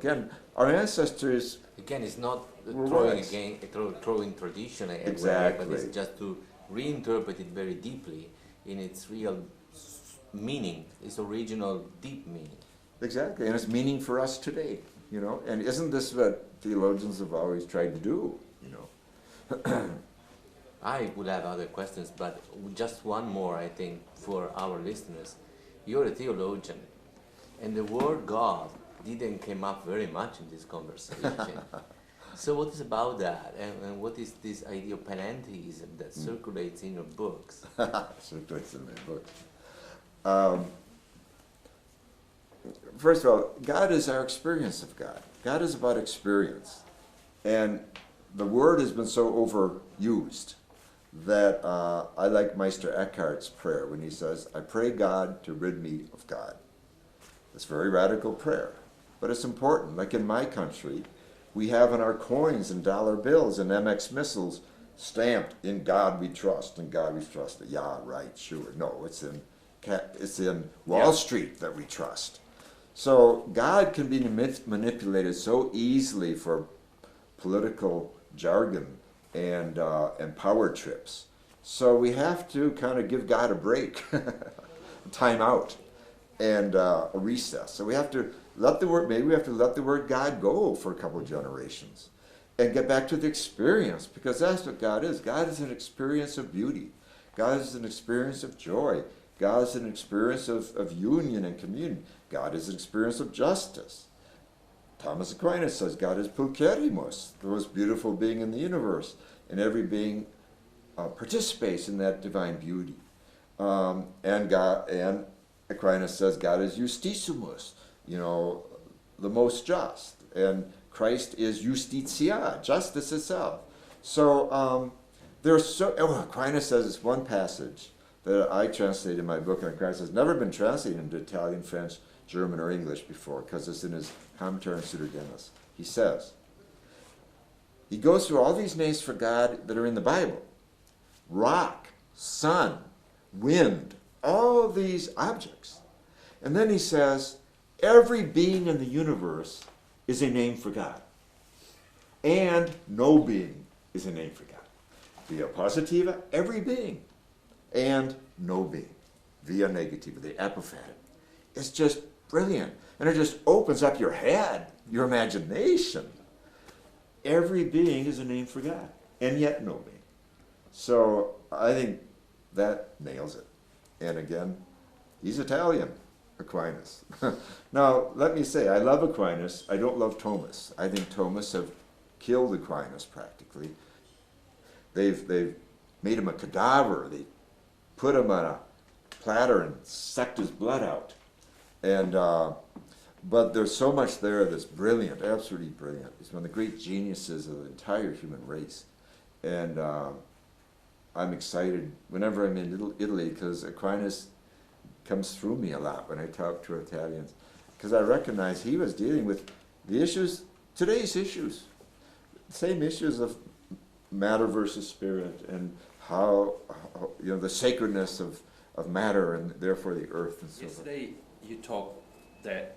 Again, our ancestors... Again, it's not Right. throwing tradition away, Exactly. but it's just to reinterpret it very deeply in its real meaning, its original deep meaning. Exactly, and it's meaning for us today, you know. And isn't this what theologians have always tried to do, you know? I would have other questions, but just one more, I think, for our listeners. You're a theologian, and the word God didn't come up very much in this conversation. So what is about that, and what is this idea of panentheism that circulates in your books? Circulates in my book. First of all, God is our experience of God. God is about experience. And the word has been so overused that I like Meister Eckhart's prayer when he says, I pray God to rid me of God. It's a very radical prayer, but it's important. Like in my country, we have in our coins and dollar bills and MX missiles stamped, in God we trust, in God we trust. Yeah, right, sure. No, it's in Wall Street that we trust. So God can be manipulated so easily for political jargon and power trips. So we have to kind of give God a break, time out, and a recess. So we have to let the word, maybe we have to let the word God go for a couple of generations and get back to the experience, because that's what God is. God is an experience of beauty. God is an experience of joy. God is an experience of union and communion. God is an experience of justice. Thomas Aquinas says God is pulcherimus, the most beautiful being in the universe, and every being participates in that divine beauty. And Aquinas says God is justitissimus, you know, the most just, and Christ is justitia, justice itself. So Aquinas says this one passage that I translated in my book, and Aquinas has never been translated into Italian, French, German, or English before, because it's in his commentary on Pseudo-Demas. He says, he goes through all these names for God that are in the Bible. Rock, sun, wind, all these objects. And then he says, every being in the universe is a name for God. And no being is a name for God. Via positiva, every being. And no being. Via negativa, the apophatic. It's just brilliant. And it just opens up your head, your imagination. Every being is a name for God. And yet no being. So I think that nails it. And again, he's Italian, Aquinas. Now, let me say, I love Aquinas. I don't love Thomas. I think Thomas have killed Aquinas practically. They've made him a cadaver. They put him on a platter and sucked his blood out. And but there's so much there that's brilliant, absolutely brilliant. He's one of the great geniuses of the entire human race. And I'm excited whenever I'm in Italy, because Aquinas comes through me a lot when I talk to Italians, because I recognize he was dealing with the issues, today's issues, same issues of matter versus spirit, and how you know, the sacredness of matter and therefore the earth and so forth. Yesterday you talked that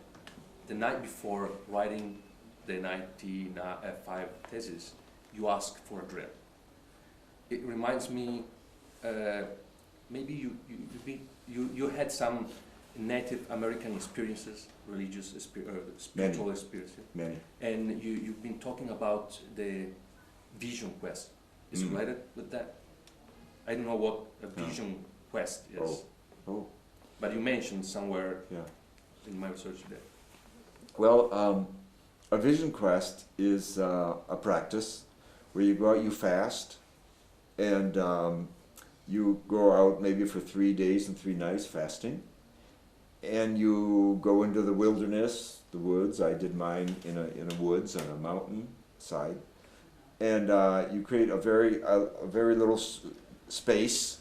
the night before writing the 95 thesis, you asked for a drill. It reminds me, maybe you had some Native American experiences, religious, spiritual experiences. Many. And you've been talking about the vision quest. Is related with that? I don't know what a vision quest is. Oh. But you mentioned somewhere in my research there. Well, a vision quest is a practice where you go out, you fast, and you go out maybe for 3 days and 3 nights fasting, and you go into the wilderness, the woods. I did mine in a woods on a mountain side, and you create a very little space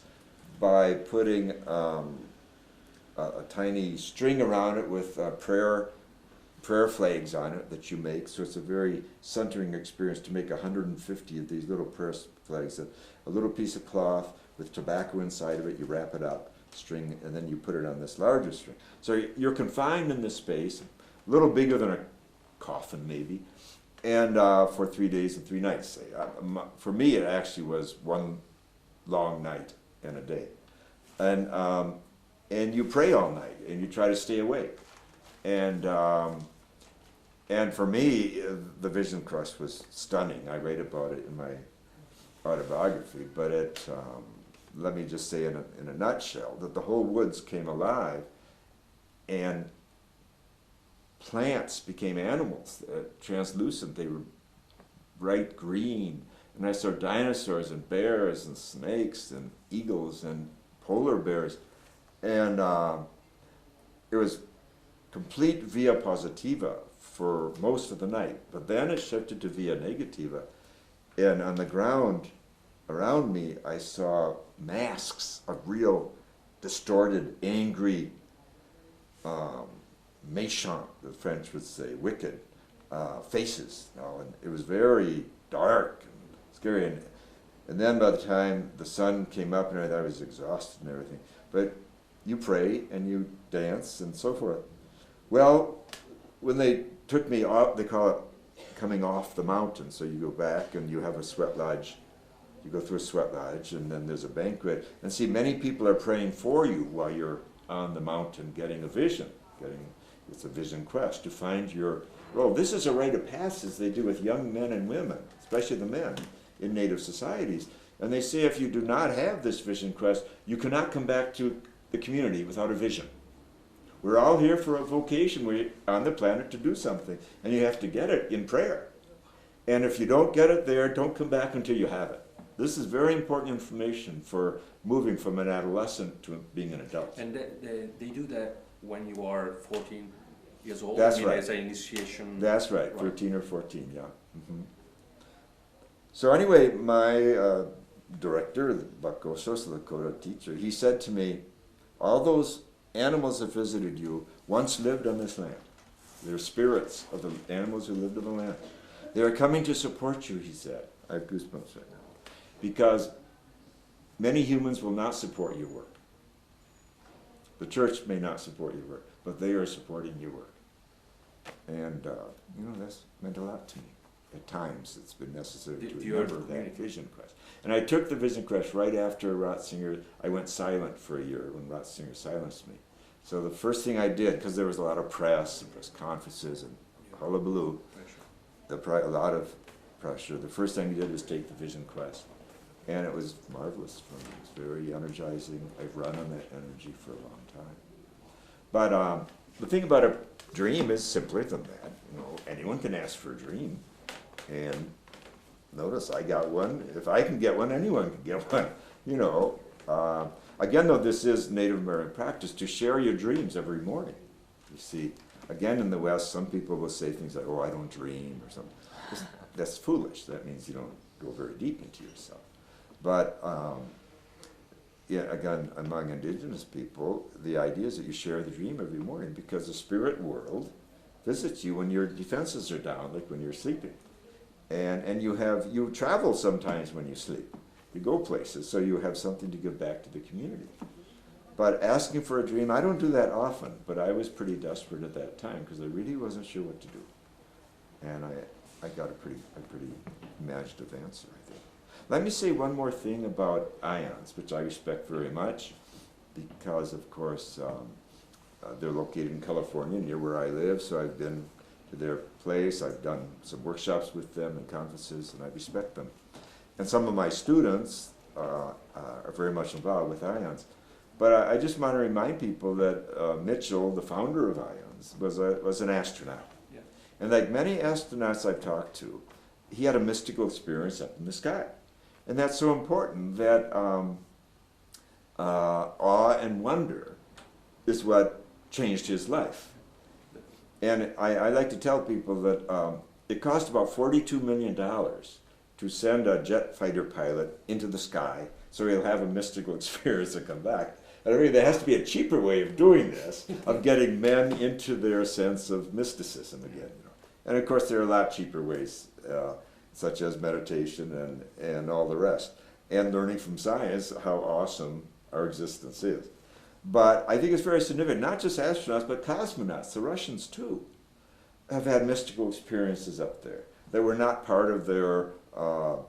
by putting a tiny string around it with prayer flags on it that you make. So it's a very centering experience to make 150 of these little prayer flags. A little piece of cloth with tobacco inside of it, you wrap it up, string, and then you put it on this larger string. So you're confined in this space, a little bigger than a coffin maybe, and for 3 days and 3 nights. Say, for me, it actually was one long night and a day, and you pray all night and you try to stay awake, and for me, the Vision Quest was stunning. I write about it in my autobiography, but let me just say in a nutshell that the whole woods came alive, and plants became animals, translucent. They were bright green, and I saw dinosaurs and bears and snakes and eagles and polar bears, and it was complete via positiva for most of the night. But then it shifted to via negativa, and on the ground around me I saw masks of real distorted, angry, méchant, the French would say, wicked faces. And it was very dark and scary. And then by the time the sun came up and I was exhausted and everything. But you pray and you dance and so forth. Well, when they took me off, they call it coming off the mountain. So you go back and you have a sweat lodge. You go through a sweat lodge, and then there's a banquet. And see, many people are praying for you while you're on the mountain getting a vision. It's a vision quest to find your role. This is a rite of passage they do with young men and women, especially the men in Native societies. And they say if you do not have this vision quest, you cannot come back to the community without a vision. We're all here for a vocation. We're on the planet to do something, and you have to get it in prayer. And if you don't get it there, don't come back until you have it. This is very important information for moving from an adolescent to being an adult. And they do that when you are 14 years old? That's right. As an initiation? That's right, 13 or 14, yeah. Mm-hmm. So anyway, my director, the Bakosos, the Lakota teacher, he said to me, all those animals that visited you once lived on this land. They're spirits of the animals who lived on the land. They are coming to support you, he said. I have goosebumps right now. Because many humans will not support your work. The church may not support your work, but they are supporting your work. And, that's meant a lot to me. At times, it's been necessary to remember that vision quest. And I took the vision quest right after Ratzinger. I went silent for a year when Ratzinger silenced me. So the first thing I did, because there was a lot of press and press conferences and hullabaloo, a lot of pressure, the first thing I did was take the vision quest. And it was marvelous for me. It was very energizing. I've run on that energy for a long time. But the thing about a dream is simpler than that. Anyone can ask for a dream. And notice I got one. If I can get one, anyone can get one. Again, though, this is Native American practice to share your dreams every morning. You see, again, in the West, some people will say things like, oh, I don't dream, or something. That's foolish. That means you don't go very deep into yourself. But again, among indigenous people, the idea is that you share the dream every morning because the spirit world visits you when your defenses are down, like when you're sleeping. And you travel sometimes when you sleep. You go places, so you have something to give back to the community. But asking for a dream, I don't do that often, but I was pretty desperate at that time because I really wasn't sure what to do. And I got a pretty imaginative answer, I think. Let me say one more thing about ions, which I respect very much, because, of course, they're located in California, near where I live, so I've been to their place. I've done some workshops with them and conferences, and I respect them. And some of my students are very much involved with ions. But I just want to remind people that Mitchell, the founder of ions, was an astronaut. Yeah. And like many astronauts I've talked to, he had a mystical experience up in the sky. And that's so important that awe and wonder is what changed his life. And I like to tell people that it cost about $42 million to send a jet fighter pilot into the sky so he'll have a mystical experience and come back. And I mean, there has to be a cheaper way of doing this, of getting men into their sense of mysticism again. And of course, there are a lot cheaper ways, such as meditation and all the rest, and learning from science how awesome our existence is. But I think it's very significant, not just astronauts, but cosmonauts, the Russians too. have had mystical experiences up there that were not part of their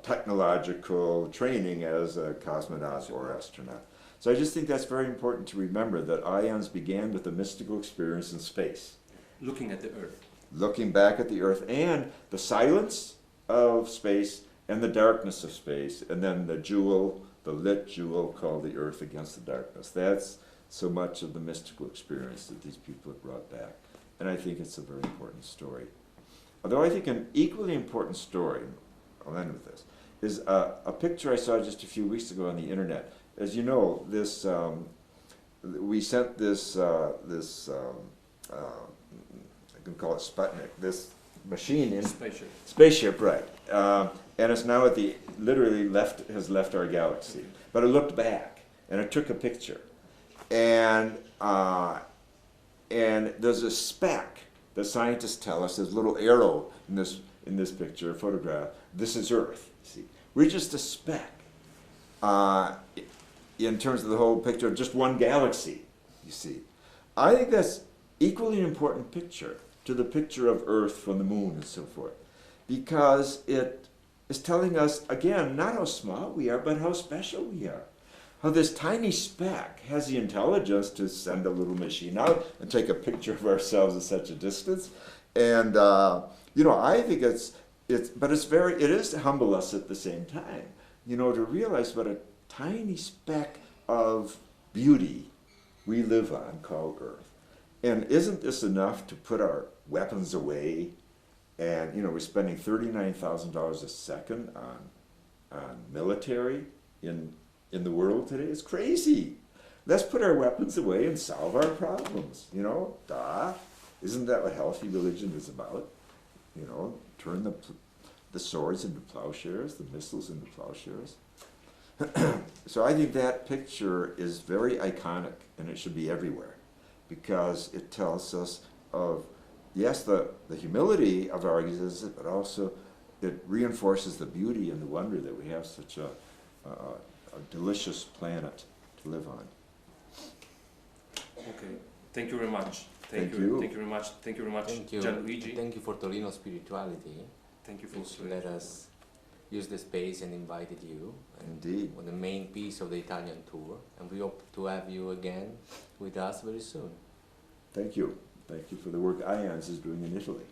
technological training as a cosmonaut or astronaut. So I just think that's very important to remember, that ions began with a mystical experience in space. Looking at the Earth. Looking back at the Earth and the silence of space and the darkness of space, and then the jewel, the lit jewel called the Earth against the darkness. That's so much of the mystical experience that these people have brought back. And I think it's a very important story. Although I think an equally important story, I'll end with this, is a picture I saw just a few weeks ago on the internet. As you know, this we sent this I can call it Sputnik, this machine in spaceship, right? And it's now literally has left our galaxy. But it looked back and it took a picture, and there's a speck that scientists tell us, there's a little arrow in this picture, photograph. This is Earth. See, we're just a speck in terms of the whole picture of just one galaxy. You see, I think that's equally an important picture to the picture of Earth from the moon and so forth, because it is telling us again not how small we are, but how special we are. How this tiny speck has the intelligence to send a little machine out and take a picture of ourselves at such a distance. And, I think it is to humble us at the same time, to realize what a tiny speck of beauty we live on called Earth. And isn't this enough to put our weapons away? And, we're spending $39,000 a second on military in the world today. It's crazy. Let's put our weapons away and solve our problems. Duh. Isn't that what healthy religion is about? Turn the swords into plowshares, the missiles into plowshares. So I think that picture is very iconic, and it should be everywhere, because it tells us of, yes, the humility of our existence, but also it reinforces the beauty and the wonder that we have such a delicious planet to live on. Okay, thank you very much. Thank you. Thank you very much. Thank you very much, Thank you. Gianluigi. Thank you for Torino Spirituality, Thank you for which let us use the space and invited you. Indeed. On the main piece of the Italian tour, and we hope to have you again with us very soon. Thank you. Thank you for the work IONS is doing in Italy.